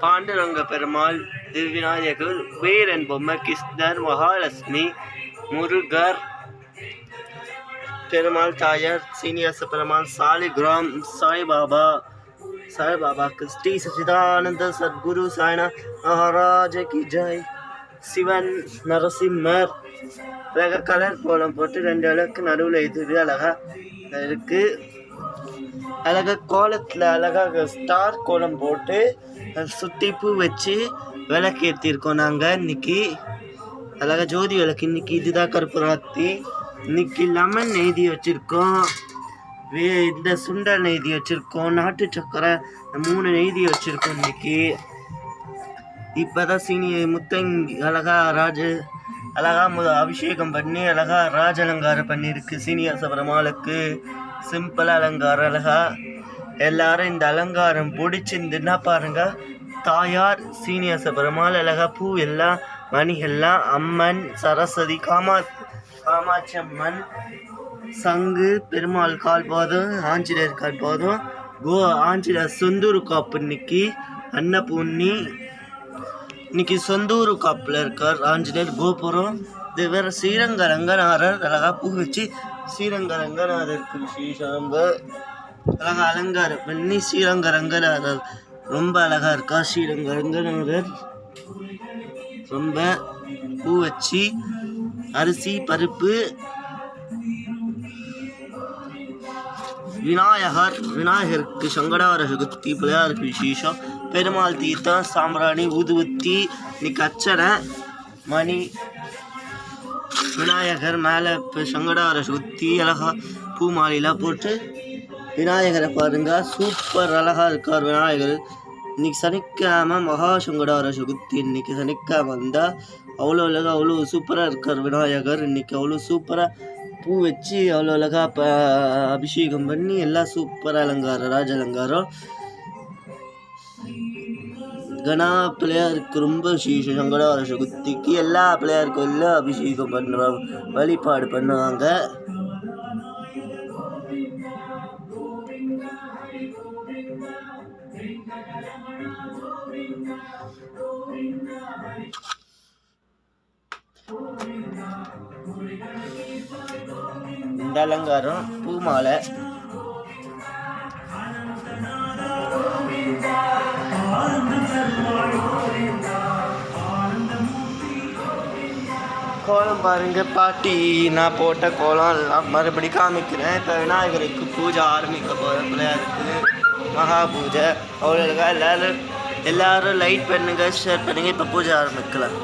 பாண்டுரங்க பெருமாள், விநாயகர், வீரன் பொம்மை, கிருஷ்ணர், மகாலட்சுமி, முருகர், பெருமாள் தாயார், சீனிவாச பெருமாள், சாலிகிராம், சாய்பாபா கிருஷ்டி சச்சிதானந்த சத்குரு சாய்நாத் மகாராஜ கி ஜெய். சிவன், நரசிம்மர், அழகா கலர் கோலம் போட்டு 2 விளக்கு நடுவில் இது அழகா இருக்கு. அழகா கோலத்தில் அழகாக ஸ்டார் கோலம் போட்டு சுத்தி பூ வச்சு விளக்கு ஏற்றிருக்கோம் நாங்கள் இன்னைக்கு. அழகா ஜோதி விளக்கு இன்னைக்கு. இதுதான் கற்பூராத்தி. இன்னைக்கு லெமன் நெய்தி வச்சுருக்கோம், இந்த சுண்டல் நெய்தி வச்சுருக்கோம், நாட்டு சக்கரை 3 நெய்தி வச்சுருக்கோம் இன்னைக்கு. இப்போ தான் முத்தங்கி அழகா அழகா அபிஷேகம் பண்ணி அழகா ராஜ அலங்காரம் பண்ணியிருக்கு சீனிவாச பெருமாளுக்கு. சிம்பிள் அலங்காரம் அழகா. எல்லாரும் இந்த அலங்காரம் பிடிச்சிருந்துன்னா பாருங்க. தாயார் சீனிவாச பெருமாள் அழகா பூ எல்லாம் மணிகள்லாம், அம்மன் சரஸ்வதி, காமாட்சி அம்மன், சங்கு, பெருமாள் கால் பாதம், ஆஞ்சநேயர் கால் பாதம், ஆஞ்சநேயர் சொந்தூர் காப்பு இன்னைக்கு. அன்னபூர்ணி இன்னைக்கு சொந்தூர் காப்பில் இருக்கார் ஆஞ்சநேயர். கோபுரம் இது வேற. ஸ்ரீரங்க ரங்கநாதர் அழகா பூ வச்சு ஸ்ரீரங்க ரங்கநாதருக்கு விசேஷங்க அழகா அலங்காரம் பண்ணி ஸ்ரீரங்க ரங்கநாதர் ரொம்ப அழகா இருக்கா. ஸ்ரீரங்க ரங்கநாதர் ரொம்ப பூ வச்சு அரிசி பருப்பு. விநாயகருக்கு சங்கடார சதுர்த்தி பிள்ளையாருக்கு விசேஷம். பெருமாள் தீர்த்தம், சாம்பிராணி, ஊதுவத்தி, இன்னைக்கு அர்ச்சனை மணி. விநாயகர் மேலே சங்கடார சதுர்த்தி அழகா பூ மாலையெல்லாம் போட்டு விநாயகரை பாருங்க. சூப்பர் அழகா இருக்கார் விநாயகர். இன்னைக்கு சனிக்கிழமை மகா சங்கடார சதுர்த்தி. இன்னைக்கு சனிக்கிழமை வந்தால் அவ்வளோ அழகா அவ்வளோ சூப்பராக இருக்கார் விநாயகர். இன்னைக்கு அவ்வளோ சூப்பராக பூ வச்சு அவ்வளோ அழகா அபிஷேகம் பண்ணி எல்லாம் சூப்பராக அலங்காரம், ராஜ அலங்காரம். கணா பிள்ளையாருக்கு ரொம்ப விசேஷம். சங்கடார சதுர்த்திக்கு எல்லா பிள்ளையாருக்கும் எல்லாம் அபிஷேகம் பண்ணுவாங்க, வழிபாடு பண்ணுவாங்க. இந்த அலங்காரம் பூமாலை. கோலம் பாருங்க பாட்டி, நான் போட்ட கோலம் எல்லாம் மறுபடி காமிக்கிறேன். இப்போ விநாயகருக்கு பூஜை ஆரம்பிக்க போகிற பிள்ளையாருக்கு மகா பூஜை. அவ்வளோ எல்லாரும் லைட் பண்ணுங்க, ஷேர் பண்ணுங்க. இப்போ பூஜை ஆரம்பிக்கலாம்.